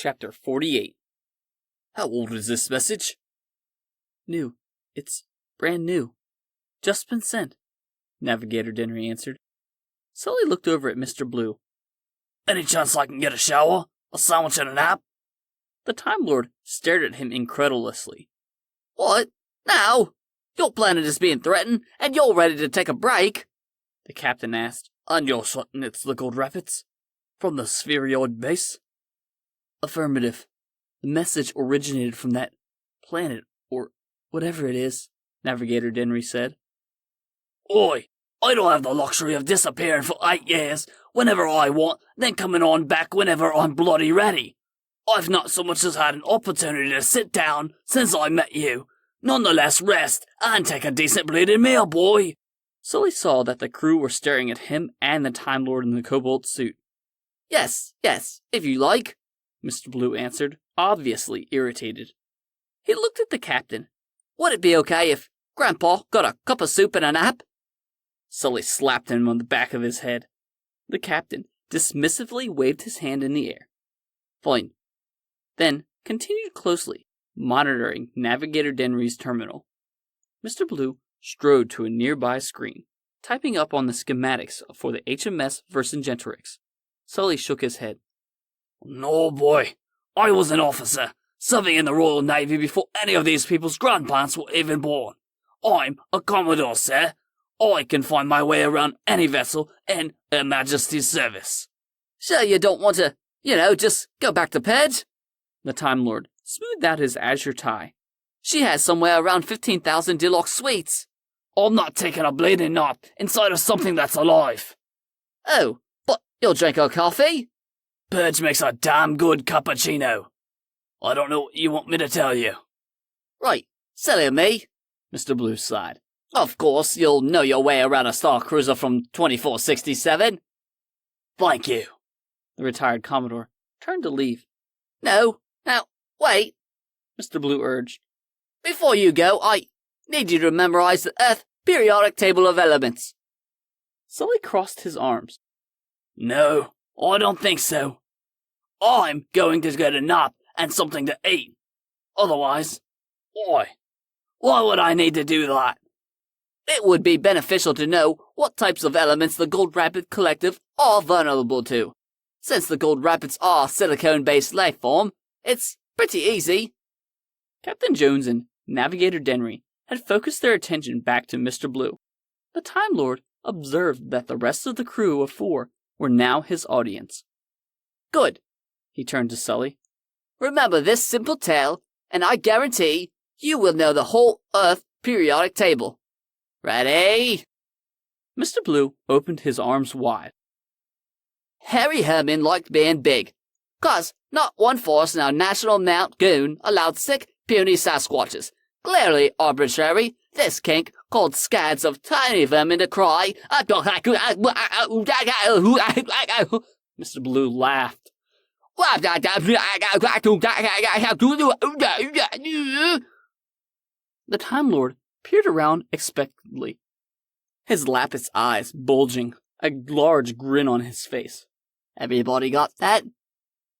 Chapter 48. How old is this message? New. It's brand new. Just been sent, Navigator Denry answered. Sully looked over at Mr. Blue. Any chance I can get a shower? A sandwich and a nap? The Time Lord stared at him incredulously. What? Now? Your planet is being threatened, and you're ready to take a break? The captain asked. And you're certain it's the Gold Rapids? From the spheroid base? Affirmative. The message originated from that planet, or whatever it is, Navigator Denry said. Oi, I don't have the luxury of disappearing for 8 years, whenever I want, then coming on back whenever I'm bloody ready. I've not so much as had an opportunity to sit down since I met you. Nonetheless, rest and take a decent bleeding meal, boy. Sully saw that the crew were staring at him and the Time Lord in the cobalt suit. Yes, if you like, Mr. Blue answered, obviously irritated. He looked at the captain. Would it be okay if Grandpa got a cup of soup and a nap? Sully slapped him on the back of his head. The captain dismissively waved his hand in the air. Fine. Then continued closely, monitoring Navigator Denry's terminal. Mr. Blue strode to a nearby screen, typing up on the schematics for the HMS Vercingetorix. Sully shook his head. No, boy. I was an officer, serving in the Royal Navy before any of these people's grandparents were even born. I'm a Commodore, sir. I can find my way around any vessel in Her Majesty's service. Sure you don't want to, just go back to Pedge? The Time Lord smoothed out his azure tie. She has somewhere around 15,000 deluxe suites. I'm not taking a bleeding nap inside of something that's alive. Oh, but you'll drink her coffee? Pedge makes a damn good cappuccino. I don't know what you want me to tell you. Right, silly of me. Mr. Blue sighed. Of course, you'll know your way around a Star Cruiser from 2467. Thank you. The retired Commodore turned to leave. No, now, wait, Mr. Blue urged. Before you go, I need you to memorize the Earth periodic table of elements. Sully crossed his arms. No, I don't think so. I'm going to get a nap and something to eat. Otherwise, why would I need to do that? It would be beneficial to know what types of elements the Gold Rapid Collective are vulnerable to. Since the Gold Rapids are silicone-based life form, it's pretty easy. Captain Jones and Navigator Denry had focused their attention back to Mr. Blue. The Time Lord observed that the rest of the crew of 4 were now his audience. Good, he turned to Sully. Remember this simple tale, and I guarantee you will know the whole Earth periodic table. Ready? Mr. Blue opened his arms wide. Harry Herman liked being big, 'cause not one force in our national Mount Goon allowed sick, puny Sasquatches. Clearly arbitrary, this kink called scads of tiny vermin to cry. Mr. Blue laughed. The Time Lord peered around expectantly, his lapis eyes bulging, a large grin on his face. Everybody got that?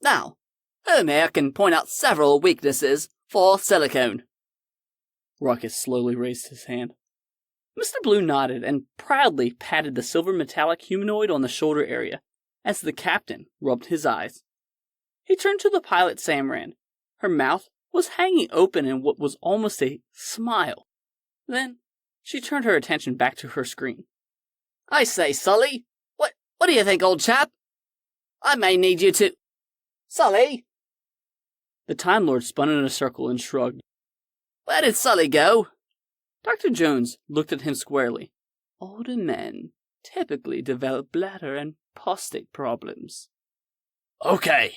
Now, whom here can point out several weaknesses for silicone? Ruckus slowly raised his hand. Mr. Blue nodded and proudly patted the silver metallic humanoid on the shoulder area as the captain rubbed his eyes. He turned to the pilot Samran. Her mouth was hanging open in what was almost a smile. Then she turned her attention back to her screen. I say, Sully, what do you think, old chap? I may need you to... Sully? The Time Lord spun in a circle and shrugged. Where did Sully go? Dr. Jones looked at him squarely. Older men typically develop bladder and prostate problems. Okay,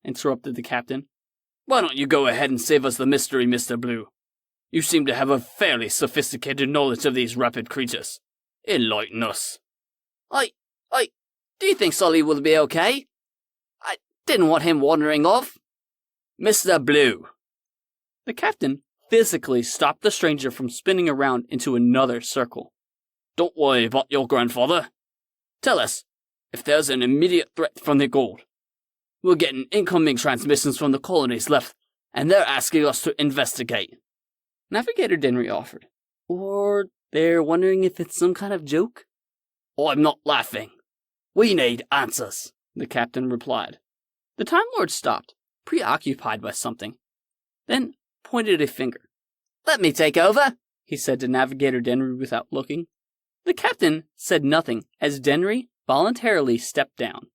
interrupted the captain. Why don't you go ahead and save us the mystery, Mr. Blue? You seem to have a fairly sophisticated knowledge of these rapid creatures. Enlighten us. Do you think Sully will be okay? I didn't want him wandering off. Mr. Blue. The captain physically stopped the stranger from spinning around into another circle. Don't worry about your grandfather. Tell us if there's an immediate threat from the Gold. We're getting incoming transmissions from the colonies left, and they're asking us to investigate. Navigator Denry offered. Or they're wondering if it's some kind of joke? I'm not laughing. We need answers, the captain replied. The Time Lord stopped, preoccupied by something, then pointed a finger. Let me take over, he said to Navigator Denry without looking. The captain said nothing as Denry voluntarily stepped down.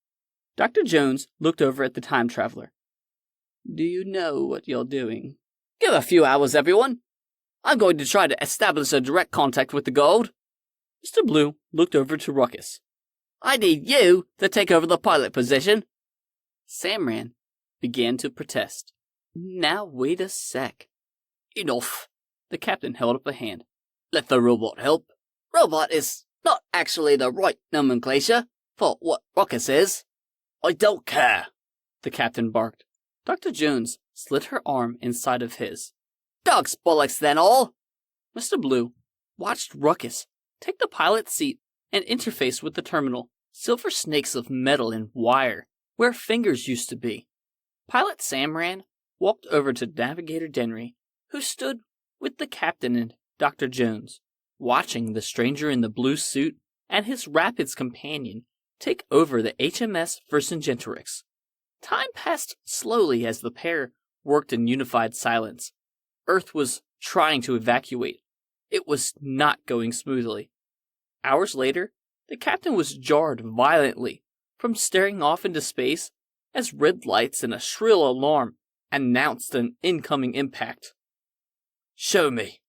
Dr. Jones looked over at the time traveler. Do you know what you're doing? Give a few hours, everyone. I'm going to try to establish a direct contact with the gold. Mr. Blue looked over to Ruckus. I need you to take over the pilot position. Samran began to protest. Now wait a sec. Enough. The captain held up a hand. Let the robot help. Robot is not actually the right nomenclature for what Ruckus is. I don't care, the captain barked. Dr. Jones slid her arm inside of his. Dog's bollocks then all. Mr. Blue watched Ruckus take the pilot's seat and interface with the terminal, silver snakes of metal and wire, where fingers used to be. Pilot Samran walked over to Navigator Denry, who stood with the captain and Dr. Jones, watching the stranger in the blue suit and his Rapids companion take over the HMS Vercingetorix. Time passed slowly as the pair worked in unified silence. Earth was trying to evacuate. It was not going smoothly. Hours later, the captain was jarred violently from staring off into space as red lights and a shrill alarm announced an incoming impact. Show me.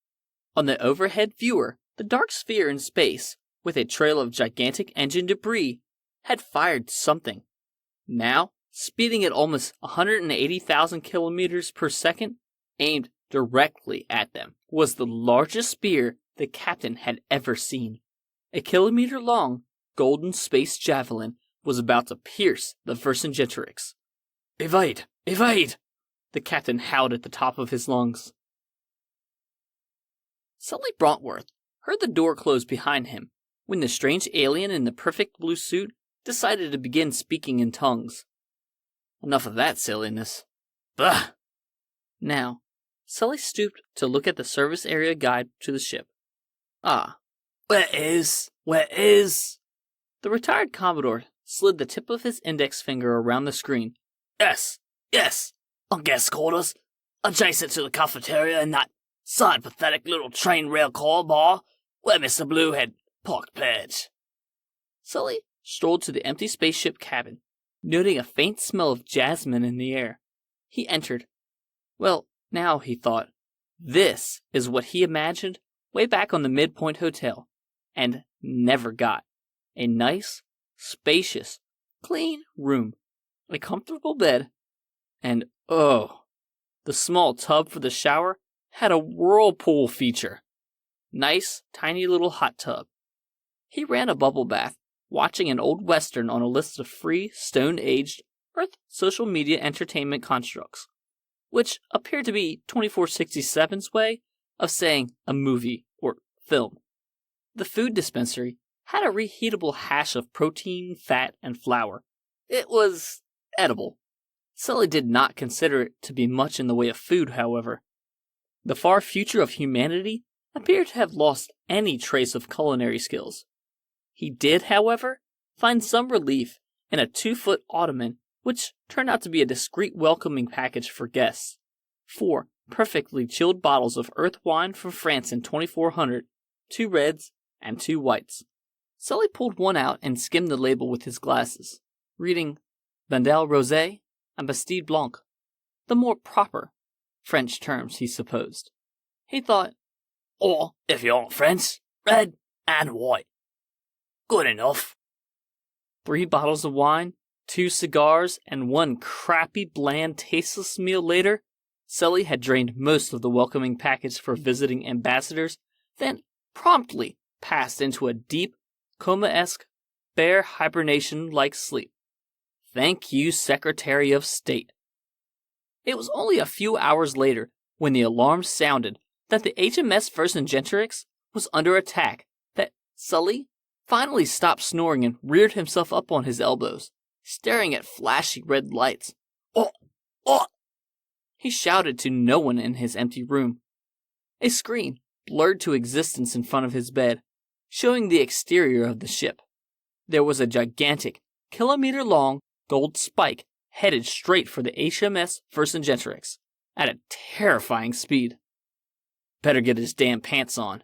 On the overhead viewer, the dark sphere in space, with a trail of gigantic engine debris, had fired something. Now, speeding at almost 180,000 kilometers per second, aimed directly at them, was the largest spear the captain had ever seen. A kilometer-long, golden space javelin was about to pierce the Vercingetorix. Evade! Evade! The captain howled at the top of his lungs. Sully Brontworth heard the door close behind him when the strange alien in the perfect blue suit decided to begin speaking in tongues. Enough of that silliness. Bah! Now, Sully stooped to look at the service area guide to the ship. Ah. Where is? The retired Commodore slid the tip of his index finger around the screen. Yes. On guest quarters, adjacent to the cafeteria in that side pathetic little train rail car bar where Mr. Blue had parked Page. Sully strolled to the empty spaceship cabin, noting a faint smell of jasmine in the air. He entered. Well, now, he thought, this is what he imagined way back on the Midpoint Hotel, and never got. A nice, spacious, clean room, a comfortable bed, and oh, the small tub for the shower had a whirlpool feature. Nice, tiny little hot tub. He ran a bubble bath, watching an old western on a list of free, stone-aged, Earth social media entertainment constructs, which appeared to be 2467's way of saying a movie or film. The food dispensary had a reheatable hash of protein, fat, and flour. It was edible. Sully did not consider it to be much in the way of food, however. The far future of humanity appeared to have lost any trace of culinary skills. He did, however, find some relief in a 2-foot ottoman, which turned out to be a discreet welcoming package for guests. 4 perfectly chilled bottles of earth wine from France in 2400, 2 reds and 2 whites. Sully pulled one out and skimmed the label with his glasses, reading Bandel Rosé and Bastide Blanc, the more proper French terms, he supposed. He thought, or, if you aren't French, red and white. Good enough. 3 bottles of wine, 2 cigars, and 1 crappy, bland, tasteless meal later, Sully had drained most of the welcoming package for visiting ambassadors, then promptly passed into a deep, coma-esque, bear hibernation-like sleep. Thank you, Secretary of State. It was only a few hours later when the alarm sounded that the HMS Vercingetorix was under attack that Sully finally stopped snoring and reared himself up on his elbows, staring at flashy red lights. Oh, oh! He shouted to no one in his empty room. A screen blurred to existence in front of his bed, showing the exterior of the ship. There was a gigantic, kilometer-long gold spike headed straight for the HMS Vercingetorix at a terrifying speed. Better get his damn pants on,